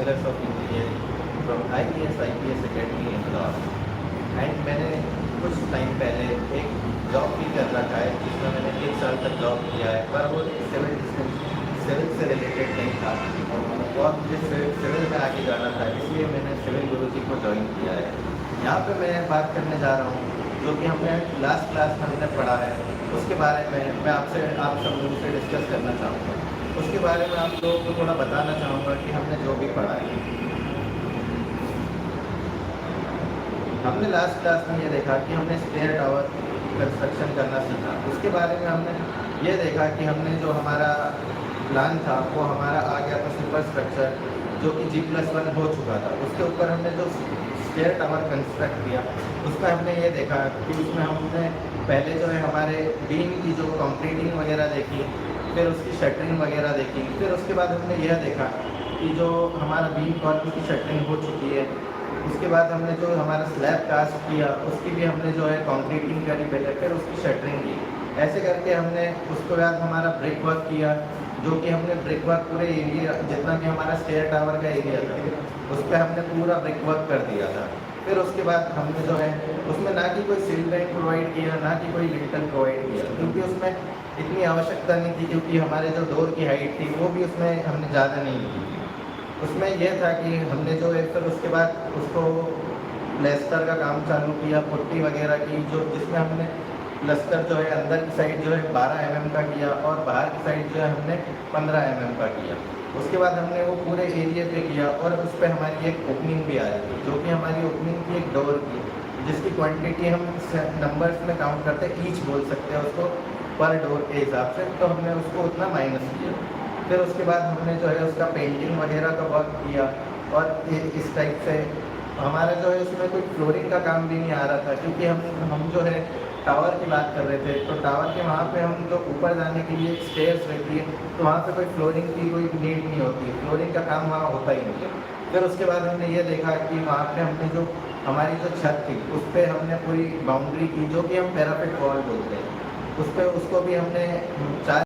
Bachelors of engineering from IES academy Indore. And मैंने कुछ time पहले एक जॉब भी कर रखा है जिसमें मैंने 1 साल तक जॉब किया है, पर वो सिविल से रिलेटेड नहीं था और मुझे सिविल में आगे जाना था, इसलिए मैंने सिविल गुरुजी को ज्वाइन किया है। यहाँ पे मैं बात करने जा रहा हूँ जो कि हमने लास्ट क्लास में हमने पढ़ा है, उसके बारे में मैं आप सब लोगों से डिस्कस करना चाहूँगा। उसके बारे में आप लोगों को थोड़ा बताना चाहूँगा कि हमने जो भी पढ़ा है। हमने लास्ट क्लास में ये देखा कि हमने स्टेयर टावर कंस्ट्रक्शन करना सीखा। उसके बारे में हमने ये देखा कि हमने जो हमारा प्लान था वो हमारा आ गया था सुपर स्ट्रक्चर जो कि G+1 हो चुका था। उसके ऊपर हमने जो स्टेयर टावर कंस्ट्रक्ट किया उसमें हमने ये देखा कि उसमें हमने पहले जो है हमारे बीम की जो कंक्रीटिंग वगैरह देखी, फिर उसकी शटरिंग वगैरह देखी, फिर उसके बाद हमने यह देखा कि जो हमारा बीम कॉलम की शटरिंग हो चुकी है, उसके बाद हमने जो हमारा स्लैब कास्ट किया उसकी भी हमने जो है कंक्रीटिंग करी पहले, फिर उसकी शटरिंग की। ऐसे करके हमने उसके बाद हमारा ब्रिक वर्क किया, जो कि हमने ब्रिक वर्क पूरे एरिया जितना भी हमारा स्टेयर टावर का एरिया था उस पर हमने पूरा ब्रिक वर्क कर दिया था। फिर उसके बाद हमने जो है उसमें ना कि कोई सील बैंक प्रोवाइड किया, ना कि कोई लिंटल प्रोवाइड किया, क्योंकि उसमें इतनी आवश्यकता नहीं थी, क्योंकि हमारे जो डोर की हाइट थी वो भी उसमें हमने ज़्यादा नहीं की। उसमें यह था कि हमने जो है फिर उसके बाद उसको प्लेस्टर का काम चालू किया, पुट्टी वगैरह की, जो जिसमें हमने प्लस्तर जो है अंदर की साइड जो है 12 mm का किया और बाहर की साइड जो है हमने 15 mm का किया। उसके बाद हमने वो पूरे एरिया पे किया और उस पर हमारी एक ओपनिंग भी आ रही थी, जो कि हमारी ओपनिंग थी एक डोर की, जिसकी क्वांटिटी हम नंबर्स में काउंट करते ईच बोल सकते हैं उसको पर डोर के हिसाब से, तो हमने उसको उतना माइनस किया। फिर उसके बाद हमने जो है उसका पेंटिंग वगैरह का वर्क किया और इस टाइप से हमारा जो है उसमें कोई फ्लोरिंग का काम भी नहीं आ रहा था, क्योंकि हम जो है टावर की बात कर रहे थे, तो टावर के वहाँ पे हम जो ऊपर जाने के लिए स्टेयर्स रहती है तो वहाँ पे कोई फ्लोरिंग की कोई नीड नहीं होती, फ्लोरिंग का काम वहाँ होता ही नहीं है। फिर उसके बाद हमने ये देखा कि वहाँ पे हमने जो हमारी जो छत थी उस पर हमने पूरी बाउंड्री की, जो कि हम पैरापेट वॉल बोलते हैं, उस पर उसको भी हमने 4